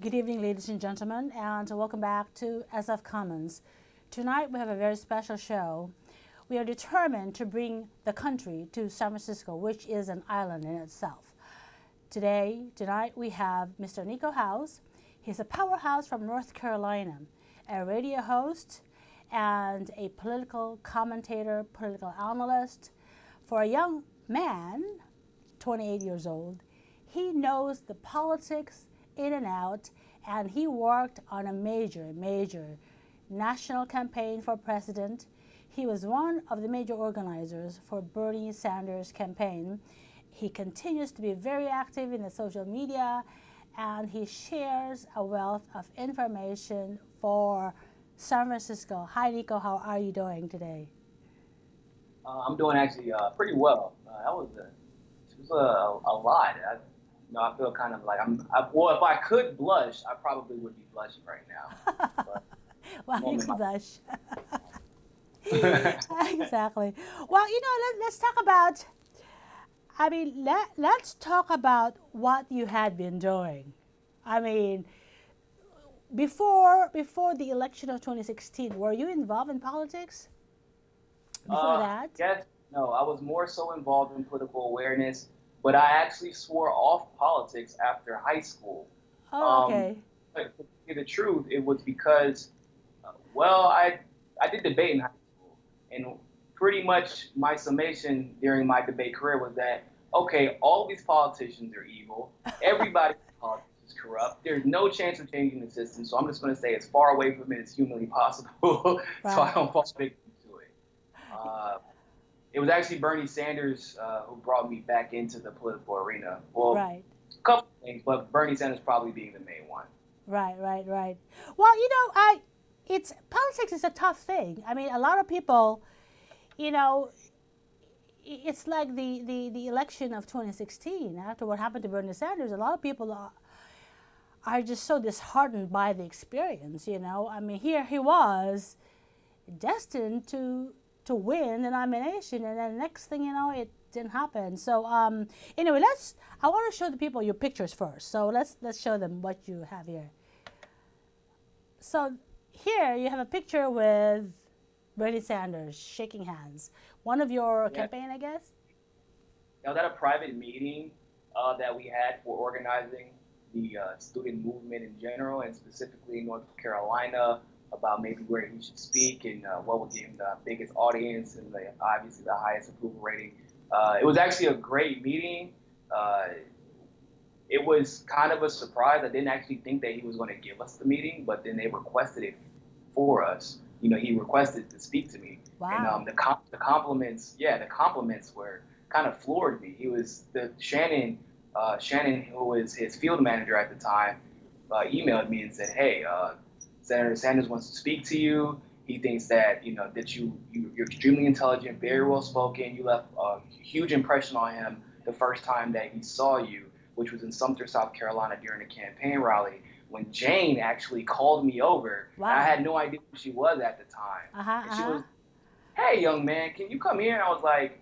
Good evening, ladies and gentlemen, and welcome back to SF Commons. Tonight we have a very special show. We are determined to bring the country to San Francisco, which is an island in itself. Tonight we have Mr. Niko House. He's a powerhouse from North Carolina, a radio host and a political commentator, political analyst. For a young man, 28 years old, he knows the politics in and out, and he worked on a major national campaign for president. He was one of the major organizers for Bernie Sanders' campaign. He continues to be very active in the social media, and he shares a wealth of information for San Francisco. Hi, Niko. How are you doing today? I'm doing actually pretty well. It was a lot. I feel kind of like well, if I could blush, I probably would be blushing right now. But Why moment you my blush? Exactly. Well, let's talk about, let's talk about what you had been doing. I mean, before the election of 2016, were you involved in politics before that? yes, no, I was more so involved in political awareness, but I actually swore off politics after high school. Oh, Um, okay. but to tell you the truth, it was because, well, I did debate in high school, and pretty much my summation during my debate career was that okay, all these politicians are evil. Everybody in politics is corrupt. There's no chance of changing the system, so I'm just going to stay as far away from it as humanly possible, so I Right. don't fall victim to it. Uh, it was actually Bernie Sanders who brought me back into the political arena. Well, Right. a couple of things, but Bernie Sanders probably being the main one. Right. Well, it's politics is a tough thing. I mean, a lot of people, you know, it's like the election of 2016 after what happened to Bernie Sanders. A lot of people are just so disheartened by the experience. I mean, here he was destined to win the nomination, and then the next thing you know, it didn't happen. So anyway, I want to show the people your pictures first. So let's show them what you have here. So here you have a picture with Bernie Sanders shaking hands. One of your Yeah, campaign, I guess. that was at a private meeting that we had for organizing the student movement in general, and specifically in North Carolina, about maybe where he should speak and what would give him the biggest audience and obviously the highest approval rating. It was actually a great meeting. Uh, it was kind of a surprise. I didn't actually think that he was going to give us the meeting, but then they requested it for us. He requested to speak to me, and Wow. the compliments, yeah, the compliments were kind of floored me. He was the Shannon, who was his field manager at the time, emailed me and said, "Hey, Senator Sanders wants to speak to you. He thinks that you're extremely intelligent, very well spoken. You left a huge impression on him the first time that he saw you, which was in Sumter, South Carolina, during a campaign rally. When Jane actually called me over, and I Wow. had no idea who she was at the time, Uh huh. and she Uh was, "Hey, young man, can you come here?" And I was like,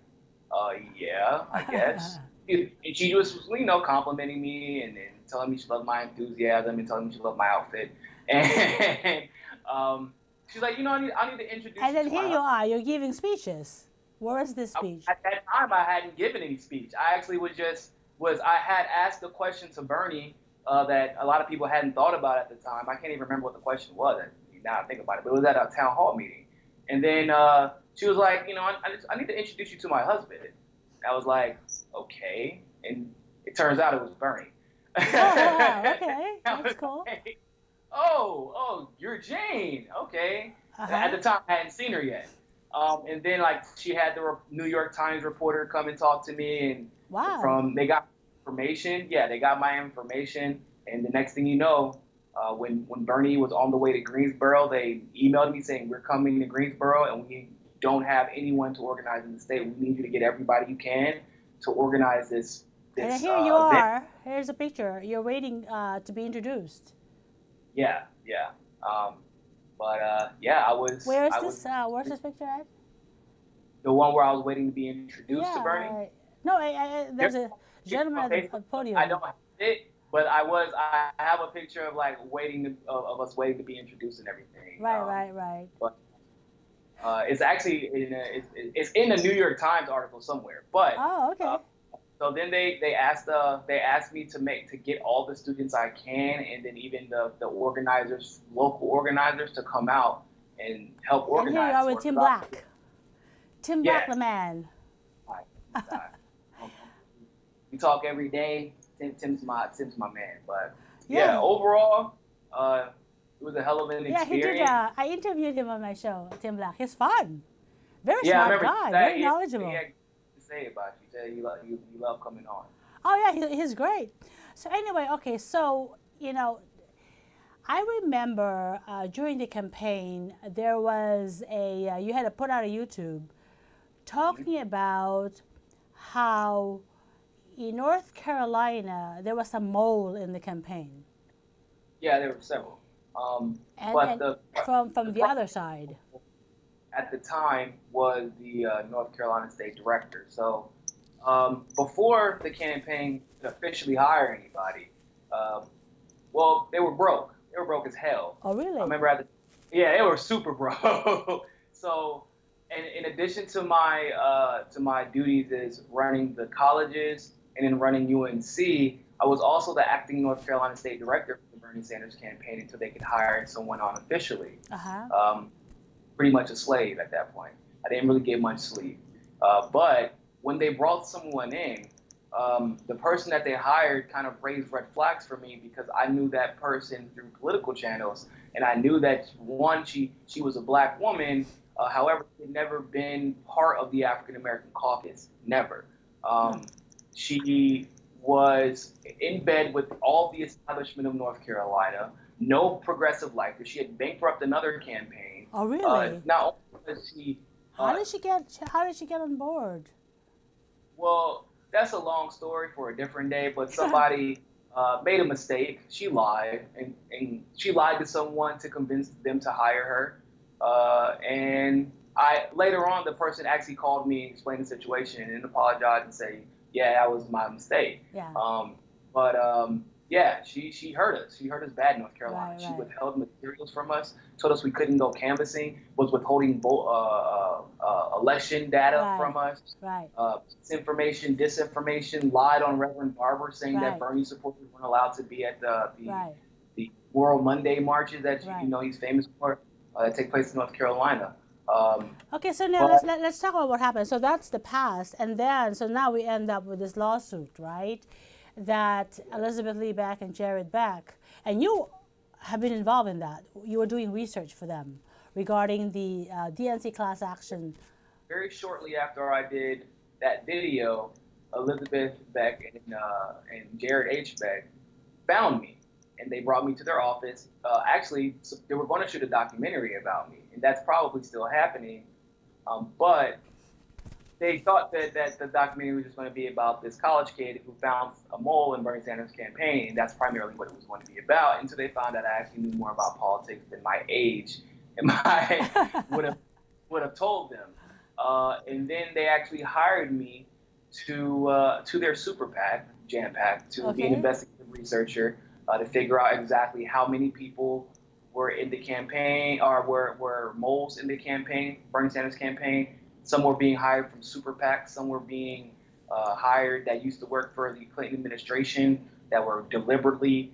yeah, I huh. guess." And she was, complimenting me and telling me she loved my enthusiasm and telling me she loved my outfit. And she's like, I need to introduce And you then to my here you husband. are. You're giving speeches. Where is this speech? At that time, I hadn't given any speech. I actually I had asked a question to Bernie that a lot of people hadn't thought about at the time. I can't even remember what the question was. Now I think about it, but it was at a town hall meeting. And then she was like, I need to introduce you to my husband. I was like, okay. And it turns out it was Bernie. Oh, okay. I That's was cool. like, oh, you're Jane. Okay. Uh At huh. the time, I hadn't seen her yet. And then like she had the New York Times reporter come and talk to me, and Wow. they got information. Yeah, they got my information. And the next thing you know, when Bernie was on the way to Greensboro, they emailed me saying we're coming to Greensboro and we don't have anyone to organize in the state. We need you to get everybody you can to organize this And then this here you event. are. Here's a picture. You're waiting to be introduced. Yeah, yeah. Um, but yeah, Where is I was this? Where's this picture at? the one where I was waiting to be introduced to Bernie. Yeah. No, There's there's a it's gentleman at okay, the so I podium. don't have it, but I have a picture of like of us waiting to be introduced and everything. Right. But it's actually it's in a New York Times article somewhere. But Oh, okay. so then they asked me to get all the students I can, and then even the organizers, local organizers, to come out and help And here you organize are with for it. Tim Black. Tim Black, Yes, the man. I- we talk every day. Tim's my man. But yeah, Yeah. overall, it was a hell of an Yeah, he did. experience. I interviewed him on my show, Tim Black. He's fun. Very Yeah, I smart remember guy. that. Very knowledgeable. He had to say about you. He said you love coming on. Oh, yeah, he's great. So anyway, okay, so, I remember during the campaign, there was you had to put out a YouTube talking about how in North Carolina, there was a mole in the campaign. Yeah, there were several. And from the other side. At the time was the North Carolina State Director. So before the campaign could officially hire anybody, well, they were broke. They were broke as hell. Oh, really? I remember they were super broke. So, and in addition to my duties as running the colleges and then running UNC, I was also the acting North Carolina State Director for the Bernie Sanders campaign until they could hire someone on officially. Pretty much a slave at that point. I didn't really get much sleep. But when they brought someone in, the person that they hired kind of raised red flags for me because I knew that person through political channels, and I knew that one, she was a black woman. However, she had never been part of the African American caucus. Never. She was in bed with all the establishment of North Carolina. No progressive life. She had bankrupted another campaign. Oh, really? Now, because she. How did she get on board? Well, that's a long story for a different day. But somebody made a mistake. She lied, and she lied to someone to convince them to hire her. And later on, the person actually called me, explained the situation, and apologized and say, "Yeah, that was my mistake." Yeah. Yeah, she hurt us. She hurt us bad in North Carolina. Right. She withheld materials from us, told us we couldn't go canvassing, was withholding election data from us. Right. Disinformation, lied on Reverend Barber saying that Bernie supporters weren't allowed to be at the World Monday marches that he's famous for that take place in North Carolina. Okay, so now let's talk about what happened. So that's the past, and then so now we end up with this lawsuit, right? That Elizabeth Lee Beck and Jared Beck, and you have been involved in that. You were doing research for them regarding the DNC class action. Very shortly after I did that video, Elizabeth Beck and Jared H. Beck found me, and they brought me to their office. Actually, they were going to shoot a documentary about me, and that's probably still happening. But they thought that the documentary was just going to be about this college kid who found a mole in Bernie Sanders' campaign. That's primarily what it was going to be about. Until they found out I actually knew more about politics than my age and my would have told them. And then they actually hired me to their super PAC, Jam PAC, to be an investigative researcher to figure out exactly how many people were in the campaign or were moles in the campaign, Bernie Sanders campaign. Some were being hired from super PACs. Some were being hired that used to work for the Clinton administration that were deliberately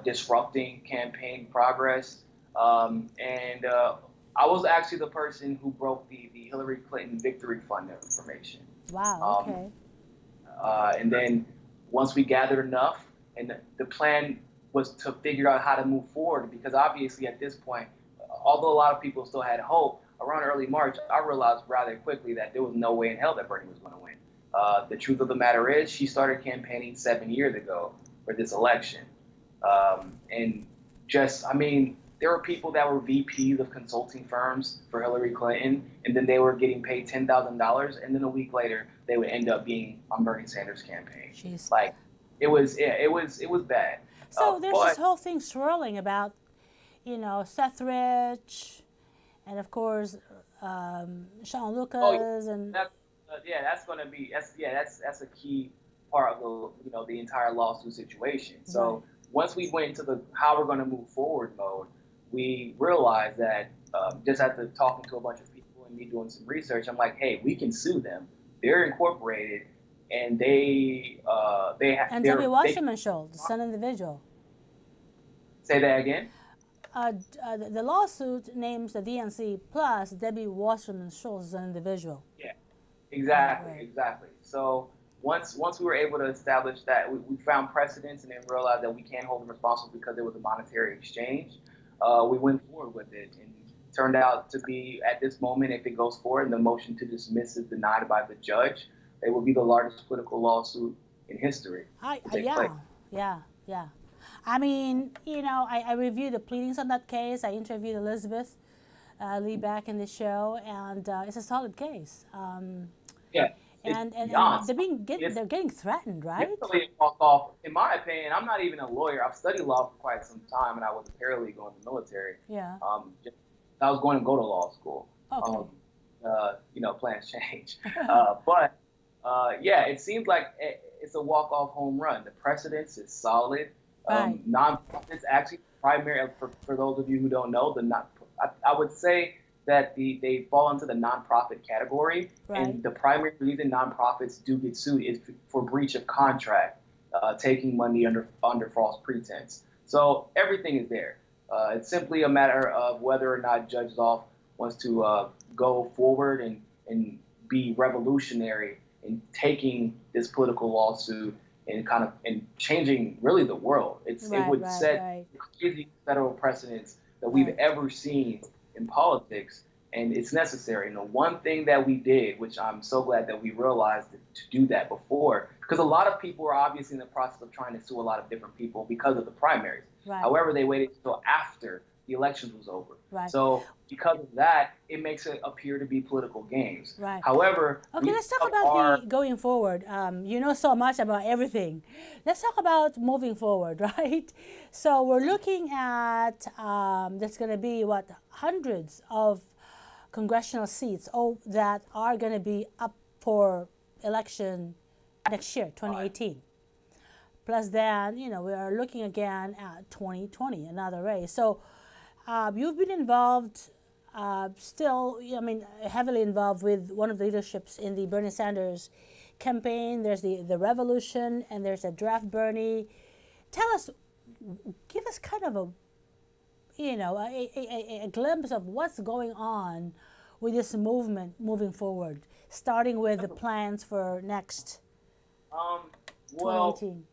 disrupting campaign progress. And I was actually the person who broke the Hillary Clinton Victory Fund information. Wow, okay. And then once we gathered enough, and the plan was to figure out how to move forward, because obviously at this point, although a lot of people still had hope, around early March, I realized rather quickly that there was no way in hell that Bernie was going to win. The truth of the matter is, she started campaigning 7 years ago for this election. And there were people that were VPs of consulting firms for Hillary Clinton, and then they were getting paid $10,000, and then a week later, they would end up being on Bernie Sanders' campaign. Jeez. Like, it was bad. So there's this whole thing swirling about, Seth Rich, and of course, Sean Lucas, and that's going to be that's a key part of the entire lawsuit situation. So once we went into the how we're going to move forward mode, we realized that just after talking to a bunch of people and me doing some research, I'm like, hey, we can sue them. They're incorporated, and And Debbie Wasserman Schultz, the same individual. Say that again. The lawsuit names the DNC plus Debbie Wasserman Schultz as an individual. Yeah, exactly, Right. exactly. So once we were able to establish that, we found precedents and then realized that we can't hold them responsible because there was a monetary exchange. We went forward with it, and turned out to be, at this moment, if it goes forward and the motion to dismiss is denied by the judge, it will be the largest political lawsuit in history. Yeah. I mean, I reviewed the pleadings on that case. I interviewed Elizabeth Lee back in the show, and it's a solid case. Yeah. And they're getting threatened, right? Definitely walk off. In my opinion, I'm not even a lawyer. I've studied law for quite some time, and I was a paralegal in the military. Yeah. I was going to go to law school. Okay. Plans change. Yeah, it seems like it's a walk-off home run. The precedence is solid. Right. Nonprofits actually primary for those of you who don't know, I would say that they fall into the nonprofit category, Right. and the primary reason nonprofits do get sued is for breach of contract, taking money under false pretense. So everything is there. It's simply a matter of whether or not Judge Zoff wants to go forward and be revolutionary in taking this political lawsuit and changing really the world. It would set crazy federal precedents that we've ever seen in politics, and it's necessary. And the one thing that we did, which I'm so glad that we realized to do that before, because a lot of people are obviously in the process of trying to sue a lot of different people because of the primaries. Right. However, they waited until after the elections was over. Right. So because of that, it makes it appear to be political games. Right. However, okay, let's talk about the going forward. You know so much about everything. Let's talk about moving forward, right? So we're looking at there's going to be hundreds of congressional seats that are going to be up for election next year, 2018. Plus then, we are looking again at 2020, another race. So you've been involved, heavily involved with one of the leaderships in the Bernie Sanders campaign. There's the revolution, and there's a draft Bernie. Give us kind of a glimpse of what's going on with this movement moving forward, starting with the plans for next 2018.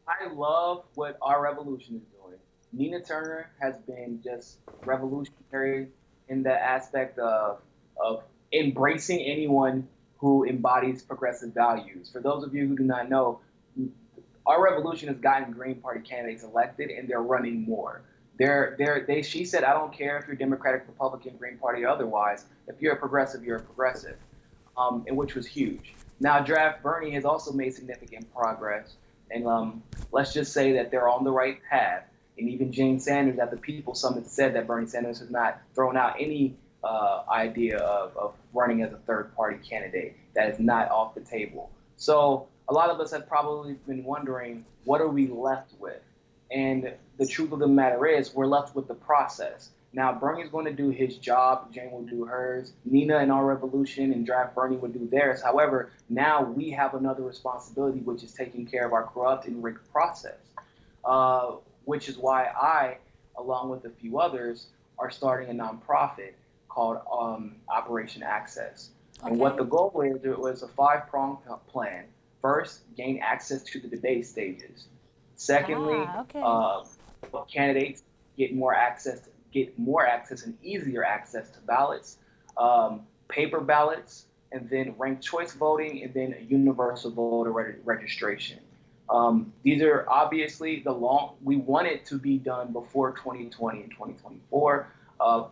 I love what our revolution is doing. Nina Turner has been just revolutionary in the aspect of embracing anyone who embodies progressive values. For those of you who do not know, our revolution has gotten Green Party candidates elected, and they're running more. She said, I don't care if you're Democratic, Republican, Green Party, or otherwise. If you're a progressive, you're a progressive, and which was huge. Now, Draft Bernie has also made significant progress. And let's just say that they're on the right path. And even Jane Sanders at the People's Summit said that Bernie Sanders has not thrown out any idea of running as a third-party candidate. That is not off the table. So a lot of us have probably been wondering, what are we left with? And the truth of the matter is, we're left with the process. Now, Bernie's going to do his job. Jane will do hers. Nina and our revolution and Draft Bernie will do theirs. However, now we have another responsibility, which is taking care of our corrupt and rigged process, which is why I, along with a few others, are starting a nonprofit called Operation Access. Okay. And what the goal is, it was a 5-pronged plan. First, gain access to the debate stages. Secondly, candidates get more access and easier access to ballots, paper ballots, and then ranked choice voting, and then universal voter registration. These are obviously we want it to be done before 2020 and 2024,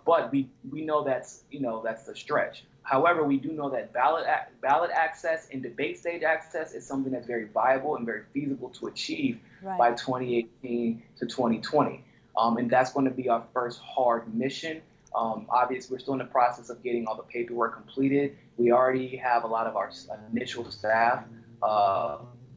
but we know that's the stretch. However, we do know that ballot access and debate stage access is something that's very viable and very feasible to achieve by 2018 to 2020. And that's going to be our first hard mission. Obviously, we're still in the process of getting all the paperwork completed. We already have a lot of our initial staff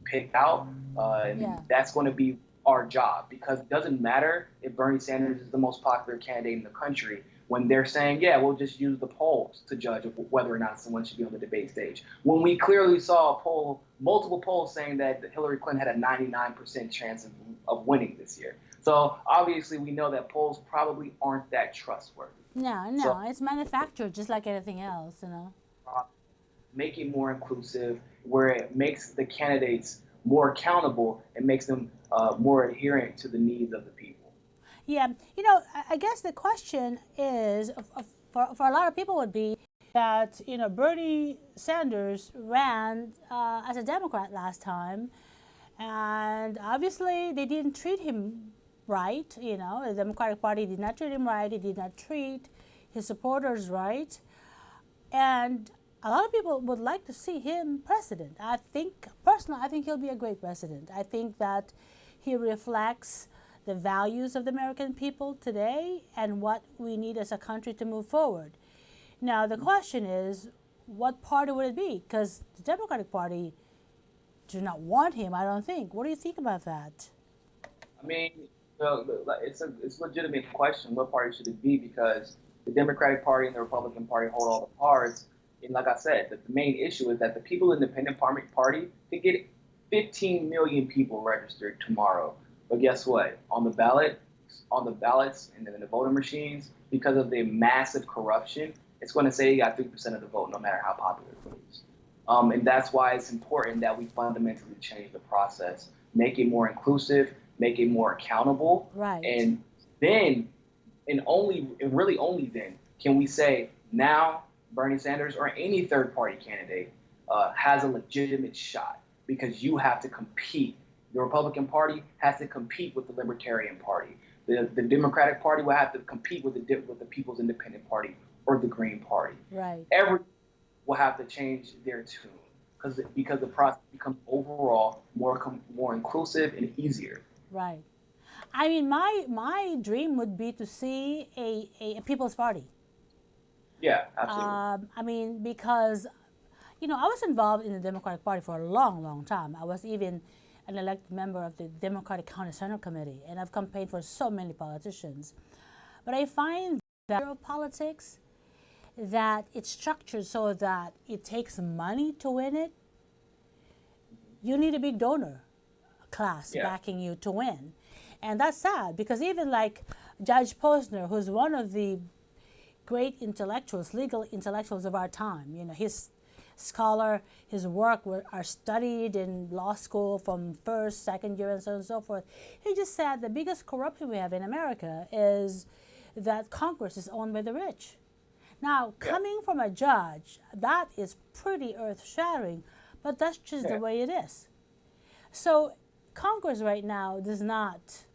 picked out. And that's going to be our job, because it doesn't matter if Bernie Sanders is the most popular candidate in the country when they're saying, yeah, we'll just use the polls to judge whether or not someone should be on the debate stage. When we clearly saw a poll, multiple polls saying that Hillary Clinton had a 99% chance of winning this year. So obviously we know that polls probably aren't that trustworthy. No, So it's manufactured just like anything else, you know. make it more inclusive, where it makes the candidates more accountable and makes them more adherent to the needs of the people. Yeah, you know, I guess the question is, for a lot of people would be that, you know, Bernie Sanders ran as a Democrat last time, and obviously they didn't treat him right. You know, the Democratic Party did not treat him right. It did not treat his supporters right. And a lot of people would like to see him president. I think, personally, I think he'll be a great president. I think that he reflects the values of the American people today and what we need as a country to move forward. Now, the question is, what party would it be? Because the Democratic Party do not want him, I don't think. What do you think about that? I mean, it's a legitimate question. What party should it be? Because the Democratic Party and the Republican Party hold all the cards. And like I said, the main issue is that the People Independent Party could get 15 million people registered tomorrow. But guess what? On the ballots, and then in the voting machines, because of the massive corruption, it's going to say you got 3% of the vote, no matter how popular it is. And that's why it's important that we fundamentally change the process, make it more inclusive, make it more accountable, Right. and then, and really only then, can we say now Bernie Sanders or any third-party candidate has a legitimate shot, because you have to compete. The Republican Party has to compete with the Libertarian Party. The Democratic Party will have to compete with the People's Independent Party or the Green Party. Right. Every will have to change their tune because the process becomes overall more inclusive and easier. Right. I mean, my dream would be to see a People's Party. Yeah, absolutely. I mean, because, you know, I was involved in the Democratic Party for a long, long time. I was even an elected member of the Democratic County Senate Committee, and I've campaigned for so many politicians. But I find that of politics, that it's structured so that it takes money to win it. You need a big donor class backing you to win. And that's sad, because even like Judge Posner, who's one of the great intellectuals, legal intellectuals of our time, you know, his scholar, his work are studied in law school from first, second year, and so on and so forth. He just said the biggest corruption we have in America is that Congress is owned by the rich. Now, coming from a judge, that is pretty earth-shattering, but that's just the way it is. So Congress right now does not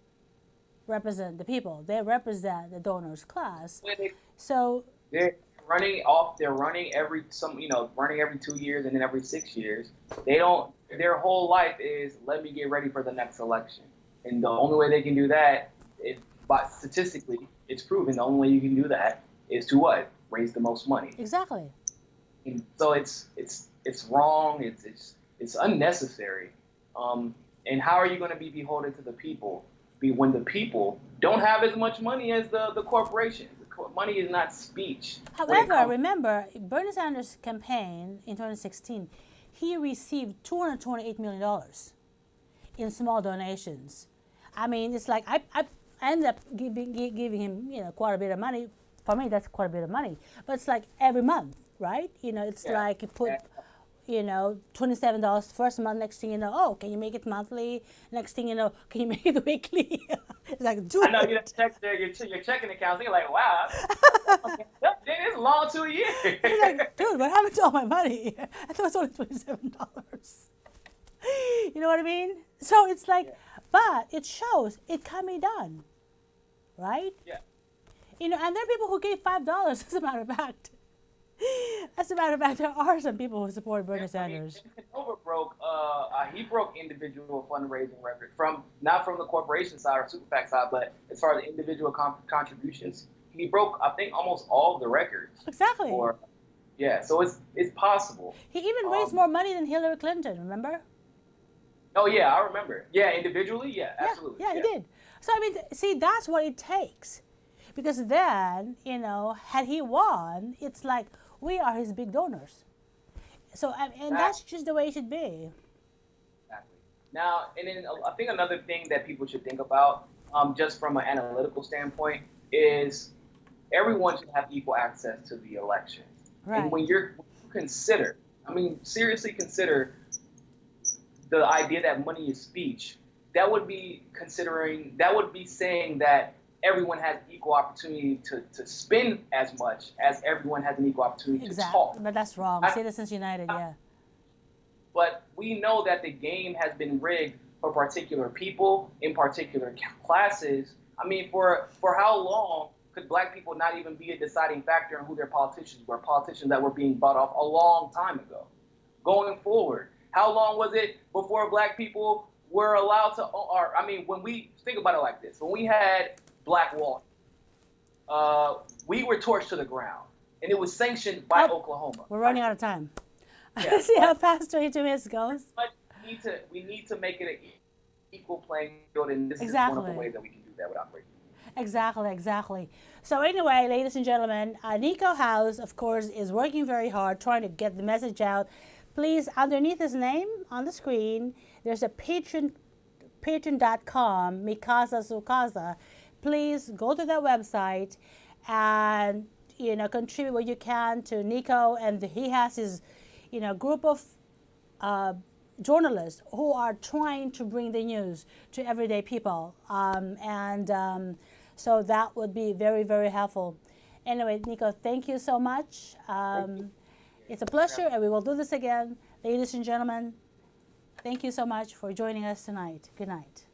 represent the people. They represent the donors class. So they're running every 2 years and then every 6 years. Their whole life is, let me get ready for the next election. And the only way they can do that is, statistically, it's proven the only way you can do that is to what? Raise the most money. Exactly. And so it's wrong. It's unnecessary. And how are you going to be beholden to the people when the people don't have as much money as the corporations? Money is not speech. However, remember, Bernie Sanders' campaign in 2016, he received $228 million in small donations. I mean, it's like I ended up giving him, you know, quite a bit of money. For me, that's quite a bit of money. But it's like every month, right? You know, it's like you put, you know, $27 first month. Next thing you know, oh, can you make it monthly? Next thing you know, can you make it weekly? It's like, dude. I know you check your checking account. So you're like, wow, it's long 2 years. It's like, dude, what happened to all my money? I thought it was only $27. You know what I mean? So it's like, but it shows it can be done, right? Yeah. You know, and there are people who gave $5. As a matter of fact. As a matter of fact, there are some people who support Bernie Sanders. He broke individual fundraising records not from the corporation side or super PAC side, but as far as individual contributions, he broke, I think, almost all of the records. Exactly. So it's possible. He even raised more money than Hillary Clinton. Remember? Oh yeah, I remember. Yeah, individually, yeah, Yeah, absolutely. yeah, he Yeah, did. So I mean, see, that's what it takes, because then had he won, it's like we are his big donors. So and exactly. that's just the way it should be. Exactly. Now, and then I think another thing that people should think about, just from an analytical standpoint, is everyone should have equal access to the election. And Right. when you consider, I mean, seriously consider the idea that money is speech, that would be saying that everyone has equal opportunity to spend as much as everyone has an equal opportunity to Exactly. talk. But that's wrong. I, Citizens United, yeah. but we know that the game has been rigged for particular people in particular classes. I mean, for how long could black people not even be a deciding factor in who their politicians were? Politicians that were being bought off a long time ago. Going forward, how long was it before black people were allowed to? Or I mean, when we think about it like this, when we had Black Wall, we were torched to the ground, and it was sanctioned by Oh, Oklahoma. we're running out of time. Yeah, See how fast 22 minutes goes? but we need to make it an equal playing field, and this is just one of the Exactly. ways that we can do that without breaking. Exactly, exactly. So anyway, ladies and gentlemen, Niko House, of course, is working very hard trying to get the message out. Please, underneath his name on the screen, there's a patreon.com, Mikasa Sukasa. Please go to that website and contribute what you can to Niko, and he has his group of journalists who are trying to bring the news to everyday people. So that would be very, very helpful. Anyway, Niko, thank you so much. Thank you. It's a pleasure, and we will do this again. Ladies and gentlemen, thank you so much for joining us tonight. Good night.